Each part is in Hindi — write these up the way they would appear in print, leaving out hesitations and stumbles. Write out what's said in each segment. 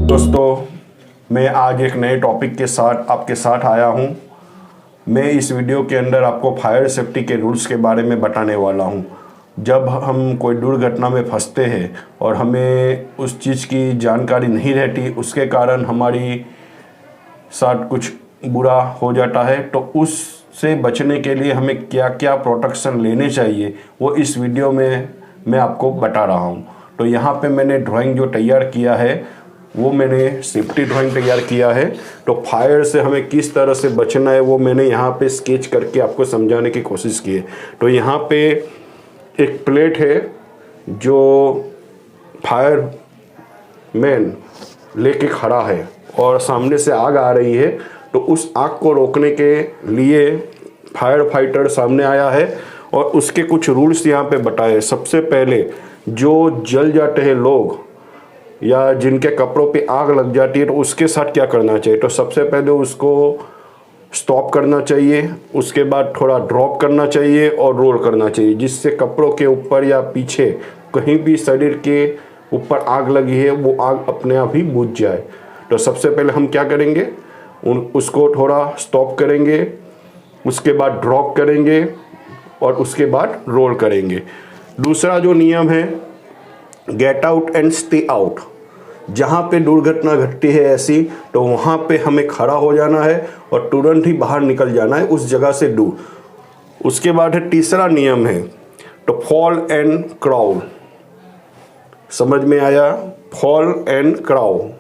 दोस्तों, मैं आज एक नए टॉपिक के साथ आपके साथ आया हूं। मैं इस वीडियो के अंदर आपको फायर सेफ्टी के रूल्स के बारे में बताने वाला हूं। जब हम कोई दुर्घटना में फंसते हैं और हमें उस चीज़ की जानकारी नहीं रहती, उसके कारण हमारी साथ कुछ बुरा हो जाता है, तो उससे बचने के लिए हमें क्या क्या प्रोटेक्शन लेने चाहिए वो इस वीडियो में मैं आपको बता रहा हूं। तो यहाँ पे मैंने ड्राइंग जो तैयार किया है वो मैंने सेफ्टी ड्राइंग तैयार किया है। तो फायर से हमें किस तरह से बचना है वो मैंने यहाँ पे स्केच करके आपको समझाने की कोशिश की है। तो यहाँ पे एक प्लेट है जो फायर मैन लेके खड़ा है और सामने से आग आ रही है। तो उस आग को रोकने के लिए फायर फाइटर सामने आया है और उसके कुछ रूल्स यहाँ पे बताए। सबसे पहले जो जल जाते हैं लोग या जिनके कपड़ों पे आग लग जाती है तो उसके साथ क्या करना चाहिए। तो सबसे पहले उसको स्टॉप करना चाहिए, उसके बाद थोड़ा ड्रॉप करना चाहिए और रोल करना चाहिए, जिससे कपड़ों के ऊपर या पीछे कहीं भी शरीर के ऊपर आग लगी है वो आग अपने आप ही बुझ जाए। तो सबसे पहले हम क्या करेंगे, उसको थोड़ा स्टॉप करेंगे, उसके बाद ड्रॉप करेंगे और उसके बाद रोल करेंगे। दूसरा जो नियम है, get out and stay out. जहाँ पे दुर्घटना घटती है ऐसी, तो वहाँ पे हमें खड़ा हो जाना है और तुरंत ही बाहर निकल जाना है उस जगह से दूर। उसके बाद है तीसरा नियम है, तो फॉल एंड क्राउल। समझ में आया, फॉल एंड क्राउल।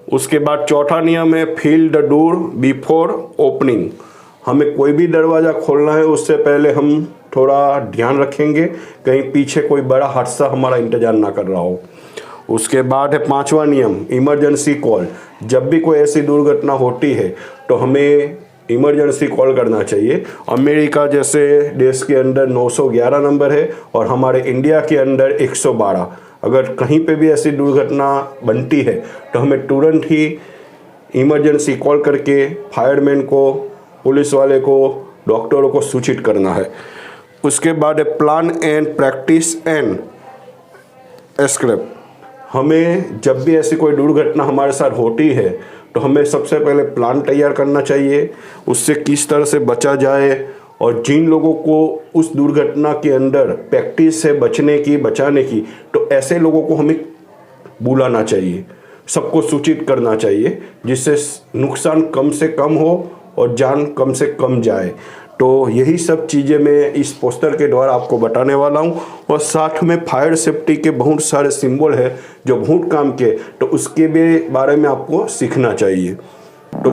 उसके बाद चौथा नियम है, feel the door before opening. हमें कोई भी दरवाज़ा खोलना है उससे पहले हम थोड़ा ध्यान रखेंगे कहीं पीछे कोई बड़ा हादसा हमारा इंतजार ना कर रहा हो। उसके बाद है पांचवा नियम, इमरजेंसी कॉल। जब भी कोई ऐसी दुर्घटना होती है तो हमें इमरजेंसी कॉल करना चाहिए। अमेरिका जैसे देश के अंदर 911 नंबर है और हमारे इंडिया के अंदर 112। अगर कहीं पे भी ऐसी दुर्घटना बनती है तो हमें तुरंत ही इमरजेंसी कॉल करके फायरमैन को, पुलिस वाले को, डॉक्टरों को सूचित करना है। उसके बाद है plan and practice and escape. हमें जब भी ऐसी कोई दुर्घटना हमारे साथ होती है तो हमें सबसे पहले प्लान तैयार करना चाहिए, उससे किस तरह से बचा जाए। और जिन लोगों को उस दुर्घटना के अंदर प्रैक्टिस है बचने की, बचाने की, तो ऐसे लोगों को हमें बुलाना चाहिए, सबको सूचित करना चाहिए, जिससे नुकसान कम से कम हो और जान कम से कम जाए। तो यही सब चीज़ें मैं इस पोस्टर के द्वारा आपको बताने वाला हूँ। और साथ में फायर सेफ्टी के बहुत सारे सिंबल है जो बहुत काम के, तो उसके भी बारे में आपको सीखना चाहिए। तो